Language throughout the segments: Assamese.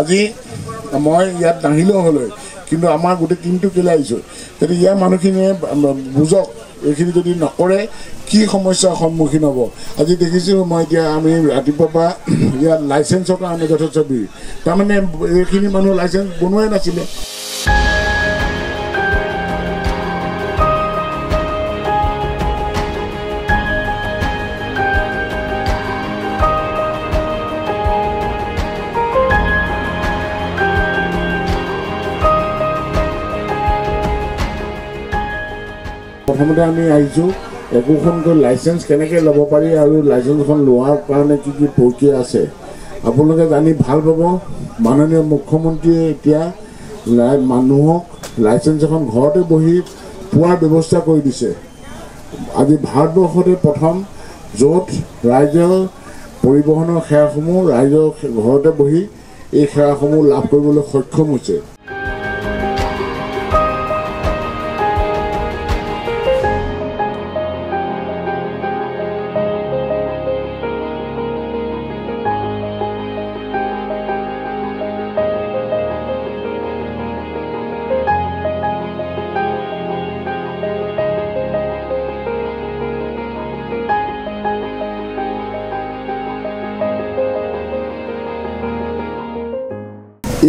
আজি মই ইয়াত নাহিলেও হ'লে কিন্তু আমাৰ গোটেই টিমটো কেলৈ আহিছোঁ যদি ইয়াৰ মানুহখিনিয়ে বুজক এইখিনি যদি নকৰে কি সমস্যাৰ সন্মুখীন হ'ব আজি দেখিছোঁ মই এতিয়া আমি ৰাতিপুৱাৰ পৰা ইয়াত লাইচেঞ্চৰ কাৰণে যথেষ্ট ভিৰ তাৰমানে এইখিনি মানুহ লাইচেঞ্চ বনোৱাই নাছিলে প্ৰথমতে আমি আহিছোঁ একোখনকৈ লাইচেঞ্চ কেনেকৈ ল'ব পাৰি আৰু লাইচেঞ্চখন লোৱাৰ কাৰণে কি কি প্ৰক্ৰিয়া আছে আপোনালোকে জানি ভাল পাব মাননীয় মুখ্যমন্ত্ৰীয়ে এতিয়া মানুহক লাইচেঞ্চ এখন ঘৰতে বহি পোৱাৰ ব্যৱস্থা কৰি দিছে আজি ভাৰতবৰ্ষতে প্ৰথম য'ত ৰাইজৰ পৰিবহণৰ সেৱাসমূহ ৰাইজৰ ঘৰতে বহি এই সেৱাসমূহ লাভ কৰিবলৈ সক্ষম হৈছে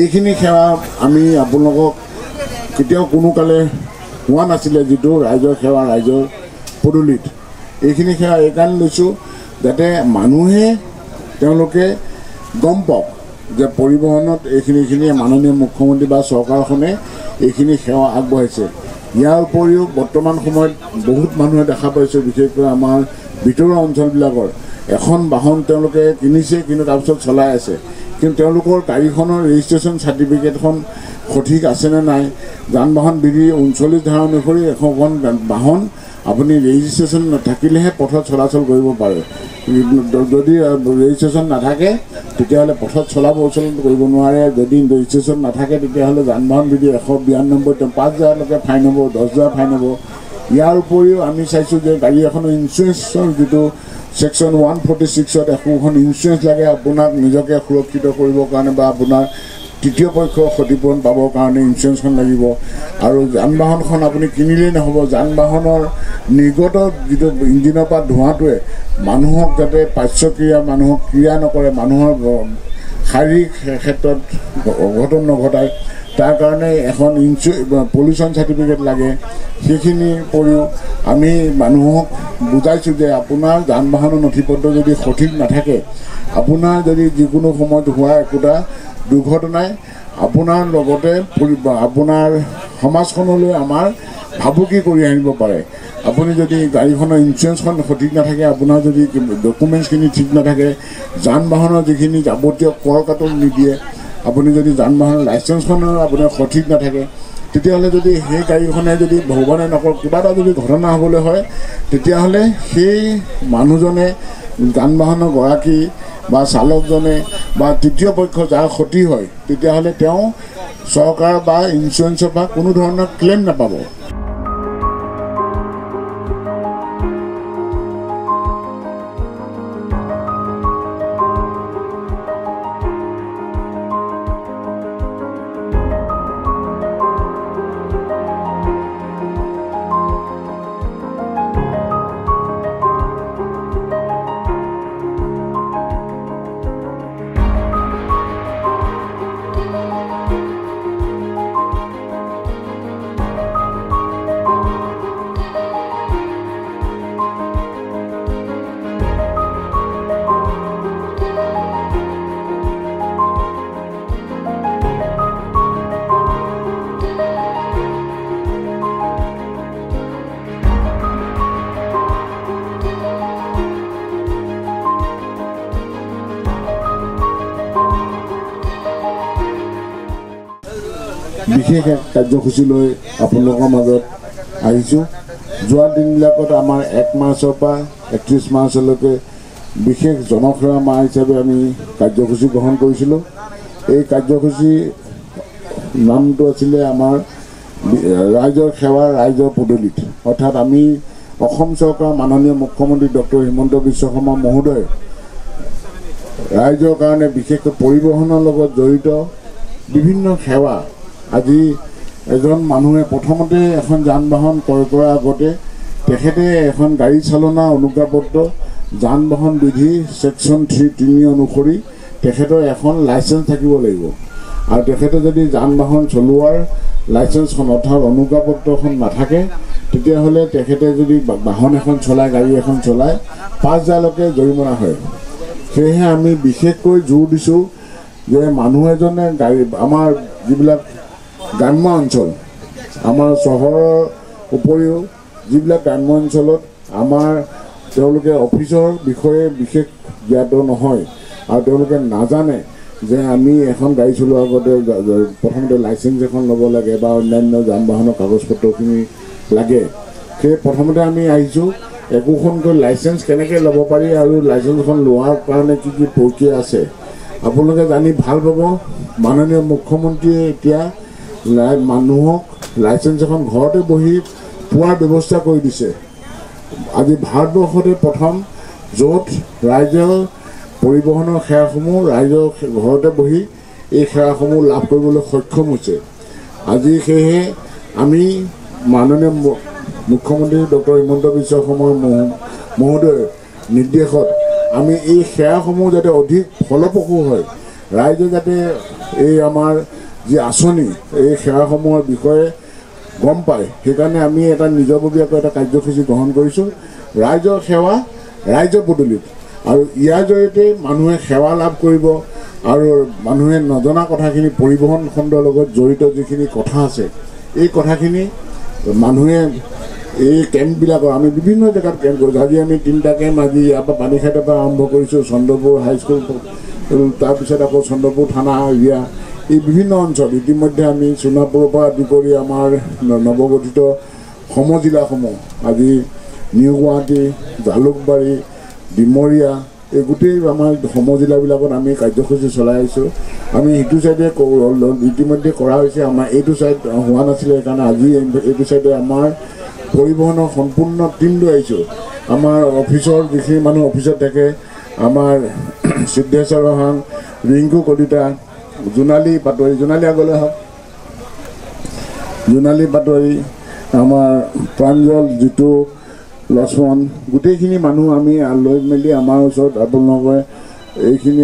এইখিনি সেৱা আমি আপোনালোকক কেতিয়াও কোনো কালে হোৱা নাছিলে যিটো ৰাইজৰ সেৱা ৰাইজৰ পদূলিত এইখিনি সেৱা এইকাৰণে লৈছোঁ যাতে মানুহে তেওঁলোকে গম পাওক যে পৰিবহণত এইখিনিয়ে মাননীয় মুখ্যমন্ত্ৰী বা চৰকাৰখনে এইখিনি সেৱা আগবঢ়াইছে ইয়াৰ উপৰিও বৰ্তমান সময়ত বহুত মানুহে দেখা পাইছে বিশেষকৈ আমাৰ ভিতৰুৱা অঞ্চলবিলাকৰ এখন বাহন তেওঁলোকে কিনিছে কিন্তু তাৰপিছত চলাই আছে কিন্তু তেওঁলোকৰ গাড়ীখনৰ ৰেজিষ্ট্ৰেশ্যন চাৰ্টিফিকেটখন সঠিক আছেনে নাই যান বাহন বিধি 39 ধাৰা অনুসৰি এখন বাহন আপুনি ৰেজিষ্ট্ৰেশ্যন নাথাকিলেহে পথত চলাচল কৰিব পাৰে যদি ৰেজিষ্ট্ৰেশ্যন নাথাকে তেতিয়াহ'লে পথত চলাচল কৰিব নোৱাৰে যদি ৰেজিষ্ট্ৰেশ্যন নাথাকে তেতিয়াহ'লে যান বাহন বিধি 192 5,000লৈকে ফাইন হ'ব 10,000 ফাইন হ'ব ইয়াৰ উপৰিও আমি চাইছোঁ যে গাড়ী এখনৰ ইঞ্চুৰেঞ্চৰ যিটো সেকশন 146ত এখন ইঞ্চুৰেঞ্চ লাগে আপোনাক নিজকে সুৰক্ষিত কৰিবৰ কাৰণে বা আপোনাৰ তৃতীয় পক্ষৰ ক্ষতিপূৰণ পাবৰ কাৰণে ইঞ্চুৰেঞ্চখন লাগিব আৰু যান বাহনখন আপুনি কিনিলেই নহ'ব যান বাহনৰ নিৰ্গত যিটো ইঞ্জিনৰ পৰা ধোঁৱাটোৱে মানুহক যাতে পাৰ্শ্বক্ৰিয়া মানুহক ক্ৰিয়া নকৰে মানুহৰ শাৰীৰিক ক্ষেত্ৰত অঘটন নঘটায় তাৰ কাৰণে এখন পলিউশ্যন চাৰ্টিফিকেট লাগে সেইখিনি উপৰিও আমি মানুহক বুজাইছোঁ যে আপোনাৰ যান বাহনৰ নথিপত্ৰ যদি সঠিক নাথাকে আপোনাৰ যদি যিকোনো সময়ত হোৱা একোটা দুৰ্ঘটনাই আপোনাৰ লগতে আপোনাৰ সমাজখনলৈ আমাৰ ভাবুকি কৰি আনিব পাৰে আপুনি যদি গাড়ীখনৰ ইঞ্চুৰেঞ্চখন সঠিক নাথাকে আপোনাৰ যদি ডকুমেণ্টছখিনি ঠিক নাথাকে যান বাহনৰ যিখিনি যাৱতীয় কৰ কাটন নিদিয়ে আপুনি যদি যান বাহনৰ লাইচেঞ্চখনৰ আপোনাৰ সঠিক নাথাকে তেতিয়াহ'লে যদি সেই গাড়ীখনে যদি ভগৱানে নকৰক কিবা এটা যদি ঘটনা হ'বলৈ হয় তেতিয়াহ'লে সেই মানুহজনে যান বাহনৰ গৰাকী বা চালকজনে বা তৃতীয় পক্ষ যাৰ ক্ষতি হয় তেতিয়াহ'লে তেওঁ চৰকাৰ বা ইঞ্চুৰেঞ্চৰ পৰা কোনো ধৰণৰ ক্লেইম নাপাব বিশেষ এক কাৰ্যসূচী লৈ আপোনালোকৰ মাজত আহিছোঁ যোৱা দিনবিলাকত আমাৰ 1 মাৰ্চৰ পৰা 31 মাৰ্চলৈকে বিশেষ জনসেৱা মাহ হিচাপে আমি কাৰ্যসূচী গ্ৰহণ কৰিছিলোঁ এই কাৰ্যসূচী নামটো আছিলে আমাৰ ৰাইজৰ সেৱা ৰাইজৰ পদূলিত অৰ্থাৎ আমি অসম চৰকাৰ মাননীয় মুখ্যমন্ত্ৰী ডক্টৰ হিমন্ত বিশ্ব শৰ্মা মহোদয় ৰাইজৰ কাৰণে বিশেষকৈ পৰিবহণৰ লগত জড়িত বিভিন্ন সেৱা আজি এজন মানুহে প্ৰথমতে এখন যান বাহন ক্ৰয় কৰাৰ আগতে তেখেতে এখন গাড়ী চালনা অনুজ্ঞাপত্ৰ যান বাহন বিধি সেকশন 3 অনুসৰি তেখেতৰ এখন লাইসেন্স থাকিব লাগিব আৰু তেখেতে যদি যান বাহন চলোৱাৰ লাইসেন্সখন অৰ্থাৎ অনুজ্ঞাপত্ৰখন নাথাকে তেতিয়াহ'লে তেখেতে যদি বাহন এখন চলায় গাড়ী এখন চলায় 5,000লৈকে জৰিমনা হয় সেয়েহে আমি বিশেষকৈ জোৰ দিছোঁ যে মানুহ এজনে গাড়ী আমাৰ যিবিলাক গ্ৰাম্য অঞ্চল আমাৰ চহৰৰ উপৰিও যিবিলাক গ্ৰাম্য অঞ্চলত আমাৰ তেওঁলোকে অফিচৰ বিষয়ে বিশেষ জ্ঞাত নহয় আৰু তেওঁলোকে নাজানে যে আমি এখন গাড়ী চলোৱাৰ আগতে প্ৰথমতে লাইসেন্স এখন ল'ব লাগে বা অন্যান্য যান বাহনৰ কাগজপত্ৰখিনি লাগে সেই প্ৰথমতে আমি আহিছোঁ একোখনকৈ লাইসেন্স কেনেকৈ ল'ব পাৰি আৰু লাইসেন্সখন লোৱাৰ কাৰণে কি কি প্ৰক্ৰিয়া আছে আপোনালোকে জানি ভাল পাব মাননীয় মুখ্যমন্ত্ৰীয়ে এতিয়া মানুহক লাইসেন্স এখন ঘৰতে বহি পোৱাৰ ব্যৱস্থা কৰি দিছে আজি ভাৰতবৰ্ষতে প্ৰথম য'ত ৰাজ্যৰ পৰিবহণৰ সেৱাসমূহ ৰাইজৰ ঘৰতে বহি এই সেৱাসমূহ লাভ কৰিবলৈ সক্ষম হৈছে আজি সেয়েহে আমি মাননীয় মুখ্যমন্ত্ৰী ডক্টৰ হিমন্ত বিশ্ব শৰ্মা মহোদয়ৰ নিৰ্দেশত আমি এই সেৱাসমূহ যাতে অধিক ফলপ্ৰসূ হয় ৰাইজে যাতে এই আমাৰ যি আঁচনি এই সেৱাসমূহৰ বিষয়ে গম পায় সেইকাৰণে আমি এটা নিজাববীয়াকৈ এটা কাৰ্যসূচী গ্ৰহণ কৰিছোঁ ৰাইজৰ সেৱা ৰাইজৰ পদূলিত আৰু ইয়াৰ জৰিয়তে মানুহে সেৱা লাভ কৰিব আৰু মানুহে নজনা কথাখিনি পৰিবহণ খণ্ডৰ লগত জড়িত যিখিনি কথা আছে এই কথাখিনি মানুহে এই কেম্পবিলাকৰ আমি বিভিন্ন জেগাত কেম্প কৰিছোঁ আজি আমি 3টা কেম্প আজি ইয়াৰ পৰা পানীখাইটৰ পৰা আৰম্ভ কৰিছোঁ চন্দ্ৰপুৰ হাইস্কুল তাৰপিছত আকৌ চন্দ্ৰপুৰ থানা এৰিয়া এই বিভিন্ন অঞ্চল ইতিমধ্যে আমি সোণাপুৰৰ পৰা আদি কৰি আমাৰ নৱগঠিত সমজিলাসমূহ আজি নিউ গুৱাহাটী জালুকবাৰী ডিমৰীয়া এই গোটেই আমাৰ সমজিলাবিলাকত আমি কাৰ্যসূচী চলাই আছোঁ আমি সিটো চাইডে ইতিমধ্যে কৰা হৈছে আমাৰ এইটো চাইড হোৱা নাছিলে সেইকাৰণে আজি এইটো চাইডে আমাৰ পৰিবহণৰ সম্পূৰ্ণ টিম লৈ আহিছোঁ আমাৰ অফিচৰ যিখিনি মানুহ অফিচত থাকে আমাৰ সিদ্ধেশ্বৰ ৰহাং ৰিংকু কলিতা জোনালী পাটোৱাৰী জোনালী আগলৈ হওক জোনালী পাটোৱাৰী আমাৰ প্ৰাঞ্জল জিতু লক্ষ্মণ গোটেইখিনি মানুহ আমি লৈ মেলি আমাৰ ওচৰত আপোনালোকে এইখিনি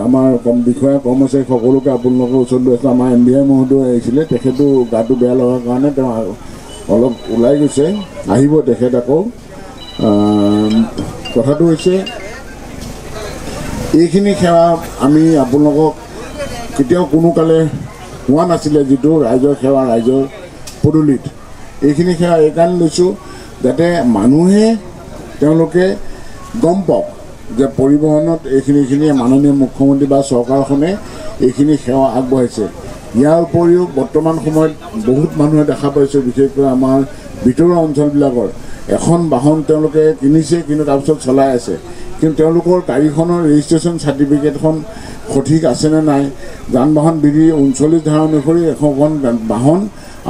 আমাৰ বিষয়া কৰ্মচাৰী সকলোকে আপোনালোকৰ ওচৰত লৈ আছোঁ আমাৰ MBI মহোদয় আহিছিলে তেখেতো গাটো বেয়া লগাৰ কাৰণে তেওঁ অলপ ওলাই গৈছে আহিব তেখেত আকৌ কথাটো হৈছে এইখিনি সেৱা আমি আপোনালোকক কেতিয়াও কোনো কালে হোৱা নাছিলে যিটো ৰাইজৰ সেৱা ৰাইজৰ পদূলিত এইখিনি সেৱা এইকাৰণে লৈছোঁ যাতে মানুহে তেওঁলোকে গম পাওক যে পৰিবহণত এইখিনি মাননীয় মুখ্যমন্ত্ৰী বা চৰকাৰখনে এইখিনি সেৱা আগবঢ়াইছে ইয়াৰ উপৰিও বৰ্তমান সময়ত বহুত মানুহে দেখা পাইছে বিশেষকৈ আমাৰ ভিতৰুৱা অঞ্চলবিলাকৰ এখন বাহন তেওঁলোকে কিনিছে কিন্তু তাৰপিছত চলাই আছে কিন্তু তেওঁলোকৰ গাড়ীখনৰ ৰেজিষ্ট্ৰেশ্যন চাৰ্টিফিকেটখন সঠিক আছেনে নাই যান বাহন বিধি 39 ধাৰা অনুসৰি এখন বাহন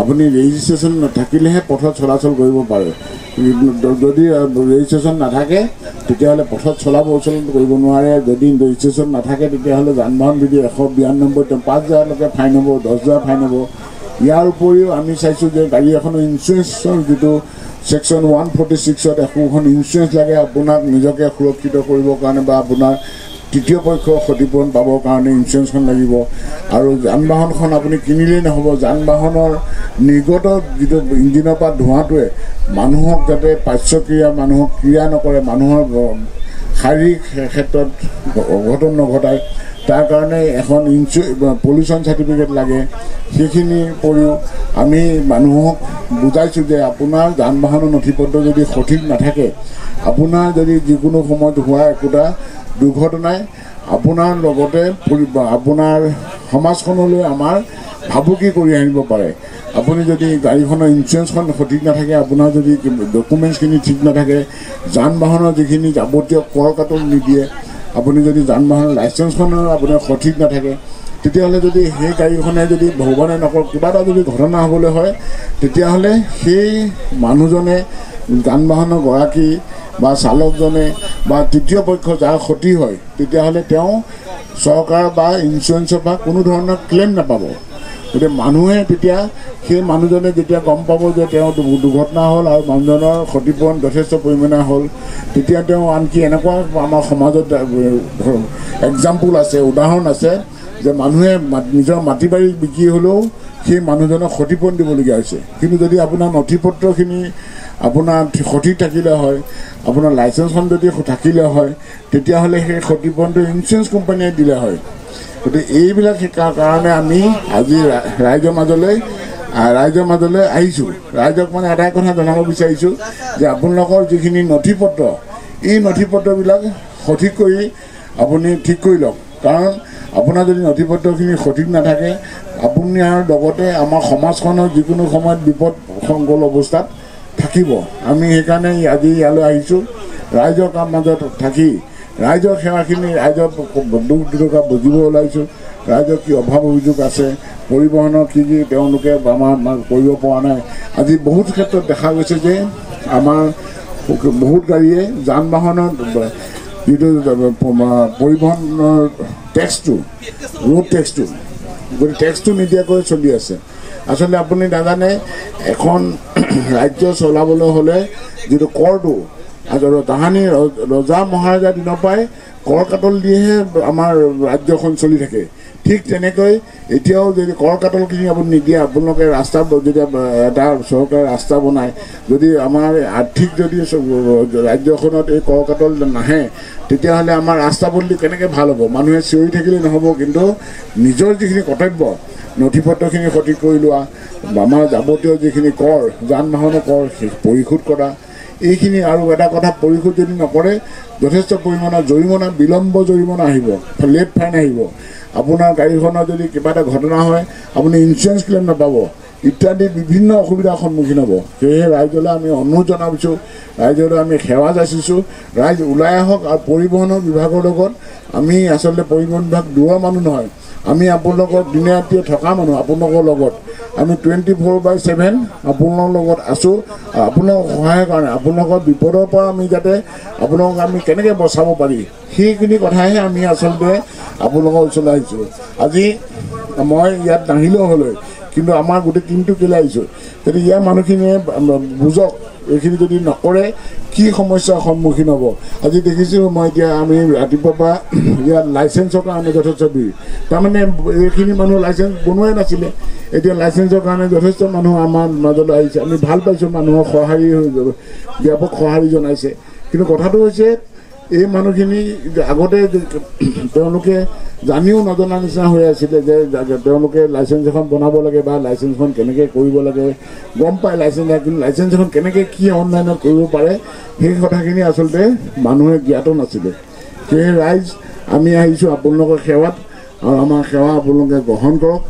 আপুনি ৰেজিষ্ট্ৰেশ্যন নাথাকিলেহে পথত চলাচল কৰিব পাৰে যদি ৰেজিষ্ট্ৰেশ্যন নাথাকে তেতিয়াহ'লে পথত চলাচল কৰিব নোৱাৰে যদি ৰেজিষ্ট্ৰেশ্যন নাথাকে তেতিয়াহ'লে যান বাহন বিধি 192 5,000লৈকে ফাইন হ'ব 10,000 ফাইন হ'ব ইয়াৰ উপৰিও আমি চাইছোঁ যে গাড়ী এখনৰ ইঞ্চুৰেঞ্চৰ যিটো সেকশন 146ত এখন ইঞ্চুৰেঞ্চ লাগে আপোনাক নিজকে সুৰক্ষিত কৰিবৰ কাৰণে বা আপোনাৰ তৃতীয় পক্ষৰ ক্ষতিপূৰণ পাবৰ কাৰণে ইঞ্চুৰেঞ্চখন লাগিব আৰু যান বাহনখন আপুনি কিনিলেই নহ'ব যান বাহনৰ নিৰ্গত যিটো ইঞ্জিনৰ পৰা ধোঁৱাটোৱে মানুহক যাতে পাৰ্শ্বক্ৰিয়া মানুহক ক্ৰিয়া নকৰে মানুহৰ শাৰীৰিক ক্ষেত্ৰত অঘটন নঘটায় তাৰ কাৰণে এখন পলিউশ্যন চাৰ্টিফিকেট লাগে সেইখিনিৰ উপৰিও আমি মানুহক বুজাইছোঁ যে আপোনাৰ যান বাহনৰ নথিপত্ৰ যদি সঠিক নাথাকে আপোনাৰ যদি যিকোনো সময়ত হোৱা একোটা দুৰ্ঘটনাই আপোনাৰ লগতে আপোনাৰ সমাজখনলৈ আমাৰ ভাবুকি কৰি আনিব পাৰে আপুনি যদি গাড়ীখনৰ ইঞ্চুৰেঞ্চখন সঠিক নাথাকে আপোনাৰ যদি ডকুমেণ্টছখিনি ঠিক নাথাকে যান বাহনৰ যিখিনি যাৱতীয় কৰ কাটন নিদিয়ে আপুনি যদি যান বাহনৰ লাইচেঞ্চখনৰ আপোনাৰ সঠিক নাথাকে তেতিয়াহ'লে যদি সেই গাড়ীখনে যদি ভগৱানে নকৰক কিবা এটা যদি ঘটনা হ'বলৈ হয় তেতিয়াহ'লে সেই মানুহজনে যান বাহনৰ গৰাকী বা চালকজনে বা তৃতীয় পক্ষ যাৰ ক্ষতি হয় তেতিয়াহ'লে তেওঁ চৰকাৰ বা ইঞ্চুৰেঞ্চৰ পৰা কোনো ধৰণৰ ক্লেইম নাপাব। গতিকে মানুহে তেতিয়া সেই মানুহজনে যেতিয়া গম পাব যে তেওঁ দুৰ্ঘটনা হ'ল আৰু মানুহজনৰ ক্ষতিপূৰণ যথেষ্ট পৰিমাণে হ'ল, তেতিয়া তেওঁ আনকি এনেকুৱা আমাৰ সমাজত এক্সাম্পল আছে, উদাহৰণ আছে যে মানুহে নিজৰ মাটি বাৰী বিক্ৰী হ'লেও সেই মানুহজনক ক্ষতিপূৰণ দিবলগীয়া হৈছে। কিন্তু যদি আপোনাৰ নথি পত্ৰখিনি আপোনাৰ সঠিক থাকিলে হয়, আপোনাৰ লাইচেঞ্চখন যদি থাকিলে হয়, তেতিয়াহ'লে সেই ক্ষতিপূৰণটো ইঞ্চুৰেঞ্চ কোম্পানীয়ে দিলে হয়। গতিকে এইবিলাক শিকাৰ কাৰণে আমি আজি ৰাইজৰ মাজলৈ আহিছোঁ। ৰাইজক মানে এটাই কথা জনাব বিচাৰিছোঁ যে আপোনালোকৰ যিখিনি নথি পত্ৰ, এই নথি পত্ৰবিলাক সঠিক কৰি আপুনি ঠিক কৰি লওক। কাৰণ আপোনাৰ যদি নথি পত্ৰখিনি সঠিক নাথাকে, আপুনি আৰু লগতে আমাৰ সমাজখনৰ যিকোনো সময়ত বিপদ সংকুল অৱস্থাত থাকিব। আমি সেইকাৰণে আজি ইয়ালৈ আহিছোঁ, ৰাইজৰ মাজত থাকি ৰাইজৰ সেৱাখিনি, ৰাইজৰ দুখ দুৰ্দশা বুজিব ওলাইছোঁ। ৰাইজৰ কি অভাৱ অভিযোগ আছে, পৰিবহণৰ কি তেওঁলোকে আমাৰ কৰিব পৰা নাই। আজি বহুত ক্ষেত্ৰত দেখা গৈছে যে আমাৰ বহুত গাড়ীয়ে যান বাহনৰ যিটো পৰিবহণৰ টেক্সটো, ৰোড টেক্সটো, গতিকে টেক্সটো নিদিয়াকৈ চলি আছে। আচলতে আপুনি নাজানে, এখন ৰাজ্য চলাবলৈ হ'লে যিটো কৰটো তাহানি ৰজা মহাৰজাৰ দিনৰ পৰাই কৰ কাটল দিয়েহে আমাৰ ৰাজ্যখন চলি থাকে। ঠিক তেনেকৈ এতিয়াও যদি কৰ কাটলখিনি আপুনি নিদিয়ে, আপোনালোকে ৰাস্তা যেতিয়া এটা চৰকাৰে ৰাস্তা বনায়, যদি আমাৰ আৰ্থিক যদি ৰাজ্যখনত এই কৰ কাটল নাহে, তেতিয়াহ'লে আমাৰ ৰাস্তা পদূলি কেনেকৈ ভাল হ'ব? মানুহে চিঞৰি থাকিলে নহ'ব, কিন্তু নিজৰ যিখিনি কৰ্তব্য, নথি পত্ৰখিনি সঠিক কৰি লোৱা, আমাৰ যাৱতীয় যিখিনি কৰ, যান বাহনৰ কৰ পৰিশোধ কৰা, এইখিনি। আৰু এটা কথা, পৰিশোধ যদি নকৰে যথেষ্ট পৰিমাণৰ জৰিমনা, বিলম্ব জৰিমনা আহিব, লেট ফাইন আহিব। আপোনাৰ গাড়ীখনৰ যদি কিবা এটা ঘটনা হয়, আপুনি ইঞ্চুৰেঞ্চ ক্লেইম নাপাব, ইত্যাদি বিভিন্ন অসুবিধাৰ সন্মুখীন হ'ব। সেয়েহে ৰাইজলৈ আমি অনুৰোধ জনাইছোঁ, ৰাইজলৈ আমি সেৱা যাচিছোঁ, ৰাইজ ওলাই আহক। আৰু পৰিবহণৰ বিভাগৰ লগত আমি আচলতে পৰিবহণ বিভাগ দূৰৰ মানুহ নহয়, আমি আপোনালোকৰ দিনে ৰাতিয়ে থকা মানুহ। আপোনালোকৰ লগত আমি 24/7 আপোনালোকৰ লগত আছোঁ। আপোনালোকৰ সহায়ৰ কাৰণে, আপোনালোকৰ বিপদৰ পৰা আমি যাতে আপোনালোকক আমি কেনেকৈ বচাব পাৰি, সেইখিনি কথাহে আমি আচলতে আপোনালোকৰ ওচৰলৈ আহিছোঁ। আজি মই ইয়াত নাহিলেও হ'লে, কিন্তু আমাৰ গোটেই টিমটো কেলৈ আহিছোঁ, যদি ইয়াৰ মানুহখিনিয়ে বুজক, এইখিনি যদি নকৰে কি সমস্যাৰ সন্মুখীন হ'ব। আজি দেখিছোঁ মই, এতিয়া আমি ৰাতিপুৱাৰ পৰা ইয়াত লাইচেঞ্চৰ কাৰণে যথেষ্ট ভিৰ। তাৰমানে এইখিনি মানুহ লাইচেঞ্চ বনোৱাই নাছিলে, এতিয়া লাইচেঞ্চৰ কাৰণে যথেষ্ট মানুহ আমাৰ মাজলৈ আহিছে। আমি ভাল পাইছোঁ, মানুহৰ সঁহাৰি ব্যাপক সঁহাৰি জনাইছে। কিন্তু কথাটো হৈছে, এই মানুহখিনি আগতে তেওঁলোকে জানিও নজনা নিচিনা হৈ আছিলে যে তেওঁলোকে লাইচেঞ্চ এখন বনাব লাগে বা লাইচেঞ্চখন কেনেকৈ কৰিব লাগে গম পায় লাইচেঞ্চ, কিন্তু লাইচেঞ্চ এখন কেনেকৈ কি অনলাইনত কৰিব পাৰে সেই কথাখিনি আচলতে মানুহে জ্ঞাত নাছিলে। সেয়ে ৰাইজ আমি আহিছোঁ আপোনালোকৰ সেৱাত, আৰু আমাৰ সেৱা আপোনালোকে গ্ৰহণ কৰক।